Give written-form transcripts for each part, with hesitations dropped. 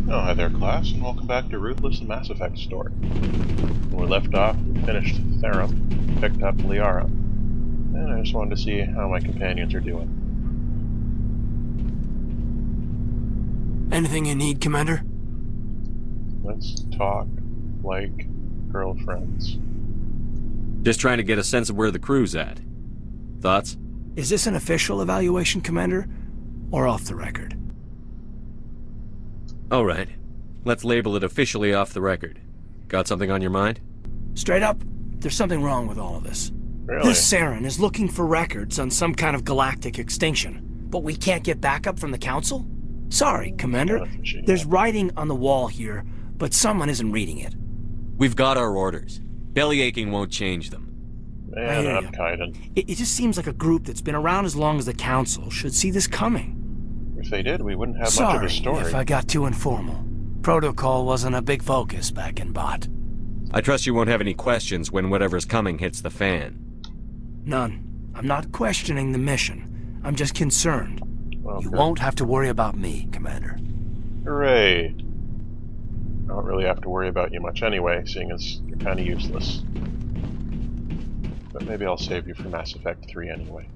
Oh, hi there, class, and welcome back to Ruthless and Mass Effect story. When we left off, we finished Therum, picked up Liara, and I just wanted to see how my companions are doing. Anything you need, Commander? Let's talk like girlfriends. Just trying to get a sense of where the crew's at. Thoughts? Is this an official evaluation, Commander? Or off the record? All right. Let's label it officially off the record. Got something on your mind? Straight up, there's something wrong with all of this. Really? This Saren is looking for records on some kind of galactic extinction, but we can't get backup from the Council? Sorry, Commander. There's writing on the wall here, but someone isn't reading it. We've got our orders. Belly aching won't change them. Man up, Kaiden. It just seems like a group that's been around as long as the Council should see this coming. If they did, we wouldn't have much of a story. Sorry if I got too informal. Protocol wasn't a big focus back in Bot. I trust you won't have any questions when whatever's coming hits the fan. None. I'm not questioning the mission. I'm just concerned. Okay. You won't have to worry about me, Commander. Hooray! I don't really have to worry about you much anyway, seeing as you're kind of useless. But maybe I'll save you for Mass Effect 3 anyway.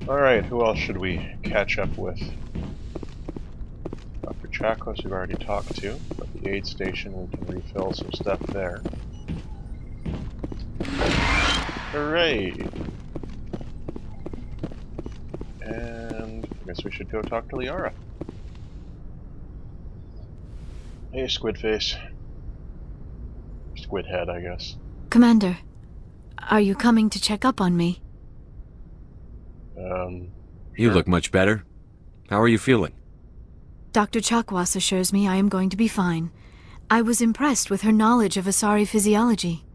Alright, who else should we catch up with? Dr. Chakos we've already talked to. At the aid station we can refill some stuff there. Hooray! And I guess we should go talk to Liara. Hey, Squidface. Squidhead, I guess. Commander, are you coming to check up on me? You look much better. How are you feeling? Dr. Chakwas assures me I am going to be fine. I was impressed with her knowledge of Asari physiology.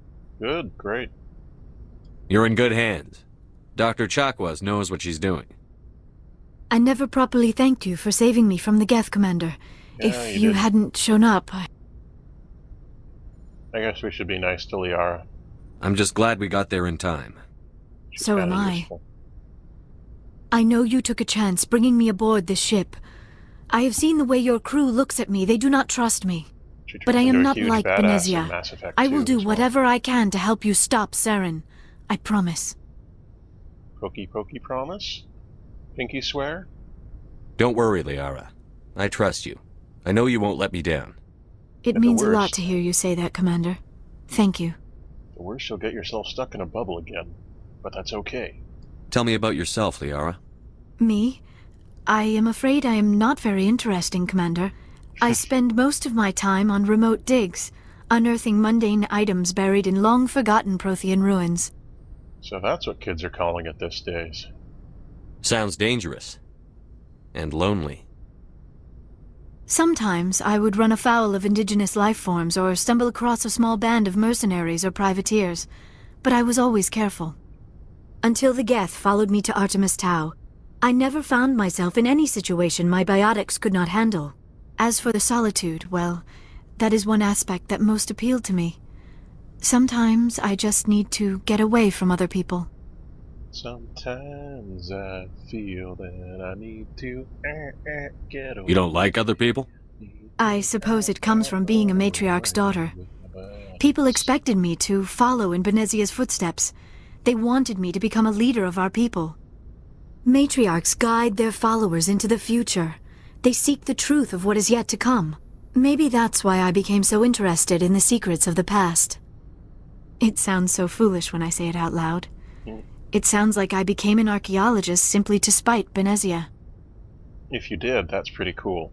Good, great. You're in good hands. Dr. Chakwas knows what she's doing. I never properly thanked you for saving me from the Geth, Commander. Yeah, If you you did. hadn't shown up, I guess we should be nice to Liara. I'm just glad we got there in time. She's So am kinda I. useful. I know you took a chance bringing me aboard this ship. I have seen the way your crew looks at me. They do not trust me. She But I turns am into a not huge like badass in Benezia. Mass Effect I will 2 do as well. whatever I can to help you stop Saren. I promise. Pokey promise? Pinky swear? Don't worry, Liara. I trust you. I know you won't let me down. It At the means a lot worst. to hear you say that, Commander. Thank you. The worst, you'll get yourself stuck in a bubble again. But that's okay. Tell me about yourself, Liara. Me? I am afraid I am not very interesting, Commander. I spend most of my time on remote digs, unearthing mundane items buried in long-forgotten Prothean ruins. So that's what kids are calling it these days. Sounds dangerous. And lonely. Sometimes I would run afoul of indigenous life forms or stumble across a small band of mercenaries or privateers, but I was always careful. Until the Geth followed me to Artemis Tau, I never found myself in any situation my biotics could not handle. As for the solitude, well, that is one aspect that most appealed to me. Sometimes I just need to get away from other people. Sometimes I feel that I need to get away. You don't like other people? I suppose it comes from being a matriarch's daughter. People expected me to follow in Benezia's footsteps. They wanted me to become a leader of our people. Matriarchs guide their followers into the future. They seek the truth of what is yet to come. Maybe that's why I became so interested in the secrets of the past. It sounds so foolish when I say it out loud. It sounds like I became an archaeologist simply to spite Benezia. If you did, that's pretty cool.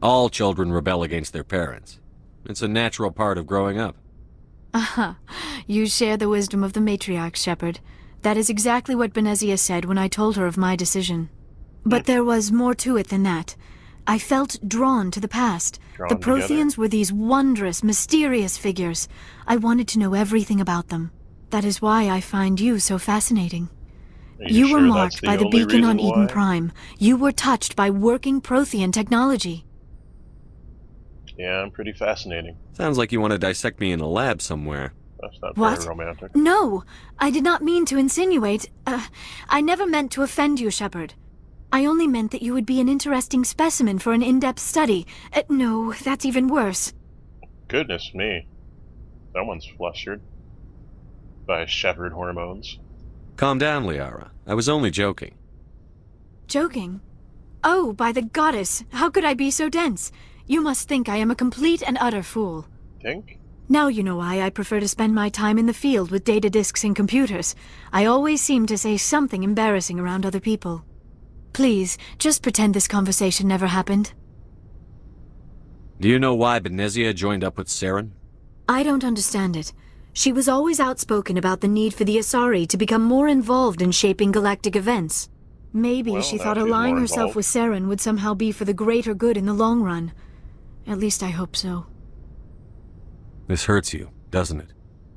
All children rebel against their parents. It's a natural part of growing up. Aha, you share the wisdom of the matriarch, Shepard. That is exactly what Benezia said when I told her of my decision. But there was more to it than that. I felt drawn to the past. Drawn The together? Protheans were these wondrous, mysterious figures. I wanted to know everything about them. That is why I find you so fascinating. Are You were sure marked that's the by the only beacon on reason Eden why? Prime. You were touched by working Prothean technology. Yeah, I'm pretty fascinating. Sounds like you want to dissect me in a lab somewhere. That's not What? very romantic. No, I did not mean to insinuate. I never meant to offend you, Shepard. I only meant that you would be an interesting specimen for an in-depth study. No, that's even worse. Goodness me. Someone's flustered. By Shepard hormones. Calm down, Liara. I was only joking. Joking? Oh, by the goddess, how could I be so dense? You must think I am a complete and utter fool. Think? Now you know why I prefer to spend my time in the field with data disks and computers. I always seem to say something embarrassing around other people. Please, just pretend this conversation never happened. Do you know why Benezia joined up with Saren? I don't understand it. She was always outspoken about the need for the Asari to become more involved in shaping galactic events. Maybe Well, she now thought she's allying more herself involved. with Saren would somehow be for the greater good in the long run. At least I hope so. This hurts you, doesn't it?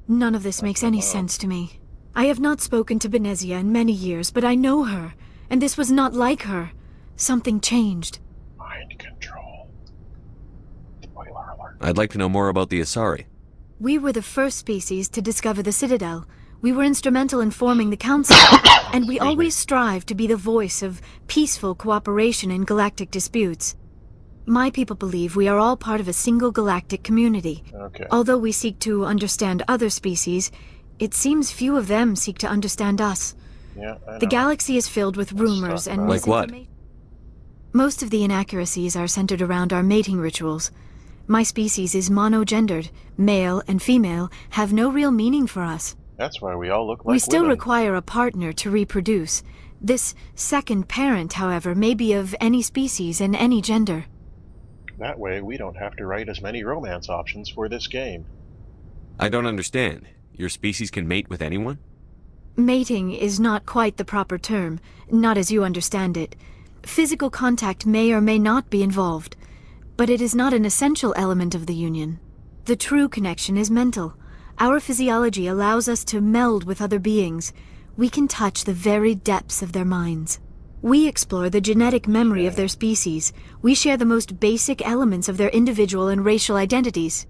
None of this makes any sense to me. I have not spoken to Benezia in many years, but I know her, and this was not like her. Something changed. Mind control. Spoiler alert. I'd like to know more about the Asari. We were the first species to discover the Citadel. We were instrumental in forming the Council, and we always strive to be the voice of peaceful cooperation in galactic disputes. My people believe we are all part of a single galactic community. Okay. Although we seek to understand other species, it seems few of them seek to understand us. Yeah, I know. The galaxy is filled with rumors talk and about it. Like what? misinformation. Most of the inaccuracies are centered around our mating rituals. My species is monogendered. Male and female have no real meaning for us. That's why we all look like We still women. require a partner to reproduce. This second parent, however, may be of any species and any gender. That way we don't have to write as many romance options for this game. I don't understand. Your species can mate with anyone? Mating is not quite the proper term, not as you understand it. Physical contact may or may not be involved, but it is not an essential element of the union. The true connection is mental. Our physiology allows us to meld with other beings. We can touch the very depths of their minds. We explore the genetic memory of their species. We share the most basic elements of their individual and racial identities.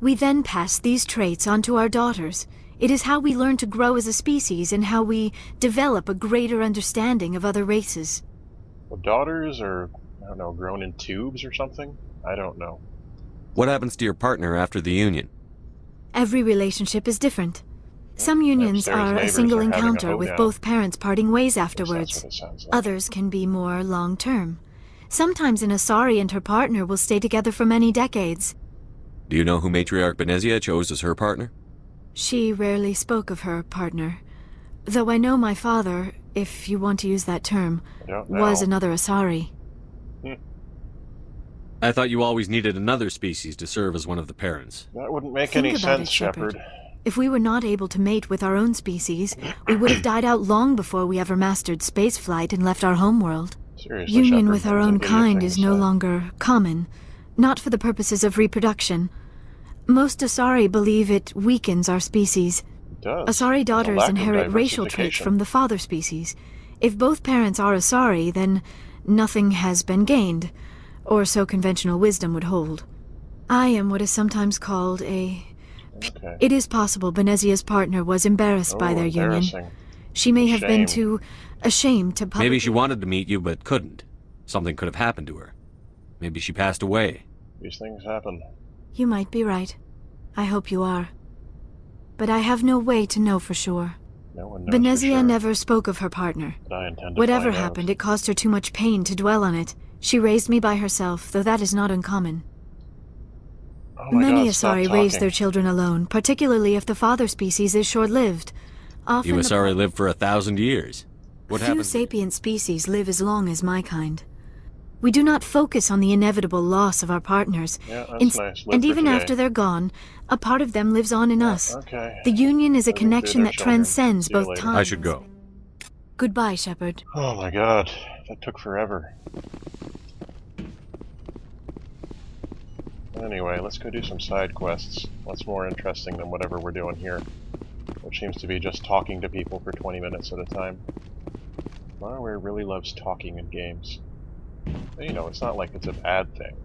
We then pass these traits on to our daughters. It is how we learn to grow as a species and how we develop a greater understanding of other races. Well, daughters are, I don't know, grown in tubes or something? I don't know. What happens to your partner after the union? Every relationship is different. Some unions Upstairs are a neighbors single are having a encounter with hoedown. both parents parting ways At least afterwards. That's what it sounds like. Others can be more long-term. Sometimes an Asari and her partner will stay together for many decades. Do you know who Matriarch Benezia chose as her partner? She rarely spoke of her partner. Though I know my father, if you want to use that term, I don't was know. another Asari. I thought you always needed another species to serve as one of the parents. That wouldn't make Think any about sense, it, Shepard. Shepard. If we were not able to mate with our own species, we would have died out long before we ever mastered spaceflight and left our homeworld. Seriously, Union Shepard, with our there's own a bigger kind thing is to no say. longer common, not for the purposes of reproduction. Most Asari believe it weakens our species. It does. Asari There's a daughters lack of inherit racial traits diversification. from the father species. If both parents are Asari, then nothing has been gained, or so conventional wisdom would hold. I am what is sometimes called a... Okay. It is possible Benezia's partner was embarrassed by their union. Embarrassing. She may have been Shame. too ashamed to publicly... Maybe she wanted to meet you but couldn't. Something could have happened to her. Maybe she passed away. These things happen. You might be right. I hope you are. But I have no way to know for sure. No one knows for Benezia sure, never spoke of her partner. but I intend to Whatever find out. happened, it caused her too much pain to dwell on it. She raised me by herself, though that is not uncommon. Oh my Many God, stop Asari raise talking. their children alone, particularly if the father species is short-lived. Often You the Asari lived for 1,000 years. What Few happened? sapient species live as long as my kind. We do not focus on the inevitable loss of our partners. Yeah, that's nice. Live And for even today. after they're gone, a part of them lives on in us. Okay. The union is a Living through connection their that children. transcends See you both later. time. I should go. Goodbye, Shepard. Oh my God, that took forever. Anyway, let's go do some side quests. What's more interesting than whatever we're doing here? Which seems to be just talking to people for 20 minutes at a time. Bioware really loves talking in games. But, you know, it's not like it's a bad thing.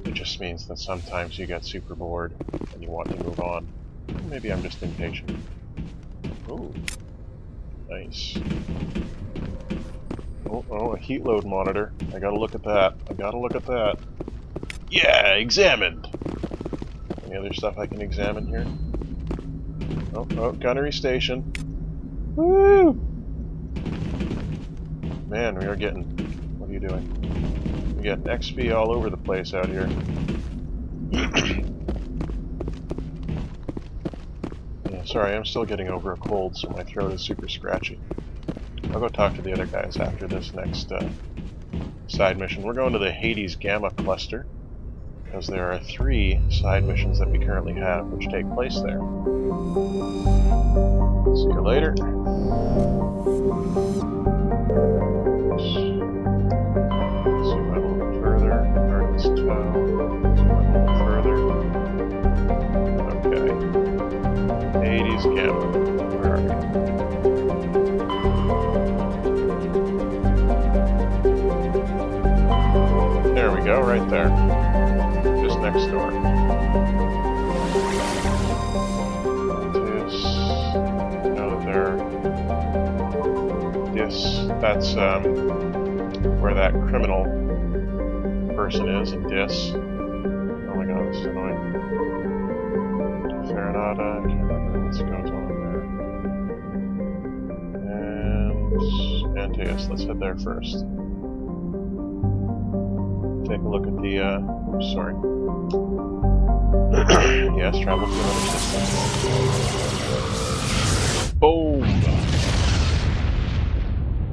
It just means that sometimes you get super bored and you want to move on. Maybe I'm just impatient. Ooh. Nice. Oh, a heat load monitor. I gotta look at that. I gotta look at that. Yeah, examined! Any other stuff I can examine here? Oh, gunnery station. Woo! Man, we are getting... What are you doing? We're getting XP all over the place out here. Yeah, sorry, I'm still getting over a cold, so my throat is super scratchy. I'll go talk to the other guys after this next side mission. We're going to the Hades Gamma Cluster, because there are 3 side missions that we currently have which take place there. See you later. Zoom out a little further. Argus Toe. Zoom out a little further. Okay. Hades Gamma. Where are we? There we go, right there. Just next door. That's where that criminal person is in Dis. Oh my god, this is annoying. Farinata, I can't remember what goes on there. And Antaeus, let's head there first. Take a look at the, oops, sorry. Yes, travel to another system. Boom!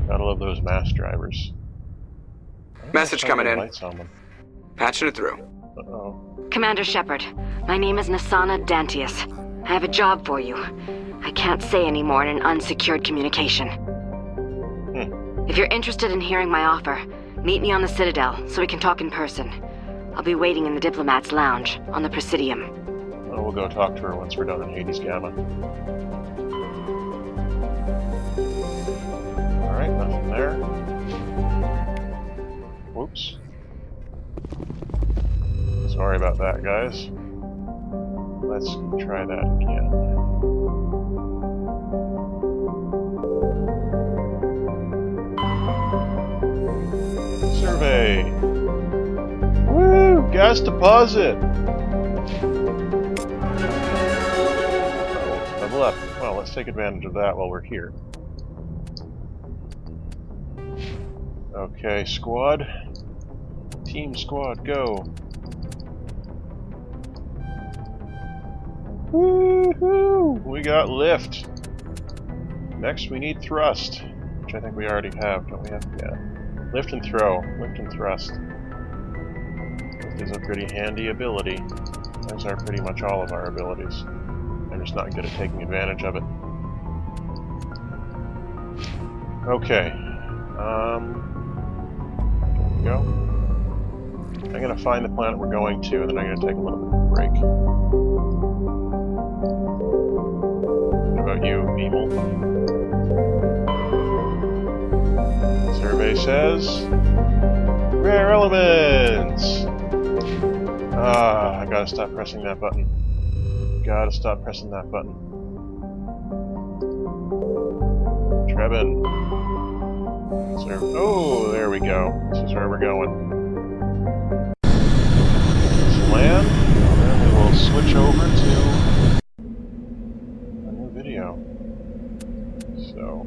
Gotta love those mass drivers. Message coming in. Lights on them. Patching it through. Uh-oh. Commander Shepard, my name is Nasana Dantius. I have a job for you. I can't say any more in an unsecured communication. If you're interested in hearing my offer, meet me on the Citadel so we can talk in person. I'll be waiting in the Diplomat's Lounge on the Presidium. Well, we'll go talk to her once we're done in Hades Gamma. Alright, nothing there. Whoops. Sorry about that, guys. Let's try that again. Survey! Woo! Gas deposit! Oh, level up. Well, let's take advantage of that while we're here. Okay, squad. Team squad, go. Woohoo! We got lift. Next we need thrust, which I think we already have, don't we have? Yeah. Lift and throw. Lift and thrust. Lift is a pretty handy ability. Those are pretty much all of our abilities. I'm just not good at taking advantage of it. Okay. There we go. I'm gonna find the planet we're going to, and then I'm gonna take a little bit of a break. What about you, Beeble? Survey says... Rare elements! I gotta stop pressing that button. Gotta stop pressing that button. Trebin. Oh, there we go. This is where we're going. Let's land, and then we will switch over to a new video. So,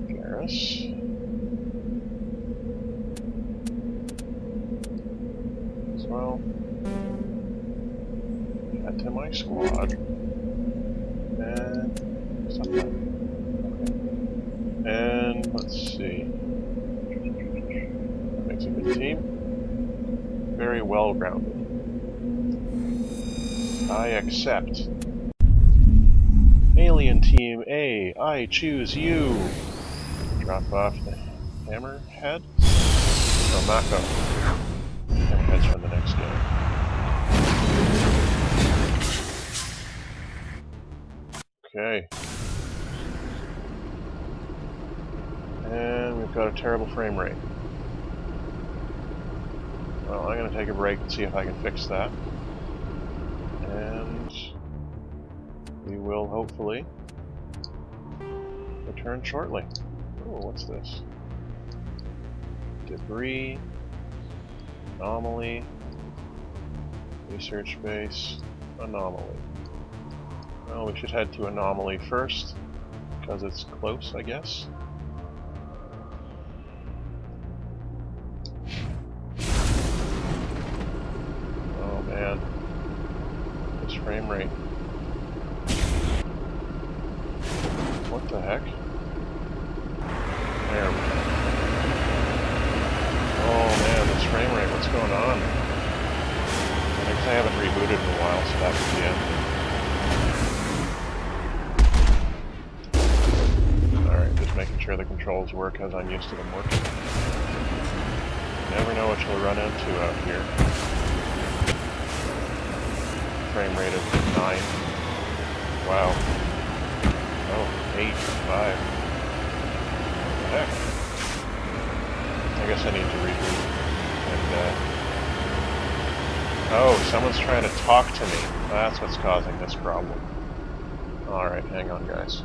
Garrus. As well. Add to my squad. And something. And let's see. That makes a good team. Very well-rounded. I accept. Alien Team A, I choose you. Drop off the hammerhead. No, Mako. Hammerhead's from the next game. Okay. And we've got a terrible frame rate. Well, I'm going to take a break and see if I can fix that. And we will hopefully return shortly. Oh, what's this? Debris. Anomaly. Research base. Anomaly. Well, we should head to Anomaly first, because it's close, I guess. Oh man. This frame rate. What the heck? There. Oh man, this frame rate, what's going on? I guess I haven't rebooted in a while, so that could be it. Alright, just making sure the controls work as I'm used to them working. You never know what you'll run into out here. Frame rate of 9. Wow. Oh, 8, 5. What the heck? I guess I need to reboot. And, oh, someone's trying to talk to me. That's what's causing this problem. Alright, hang on, guys.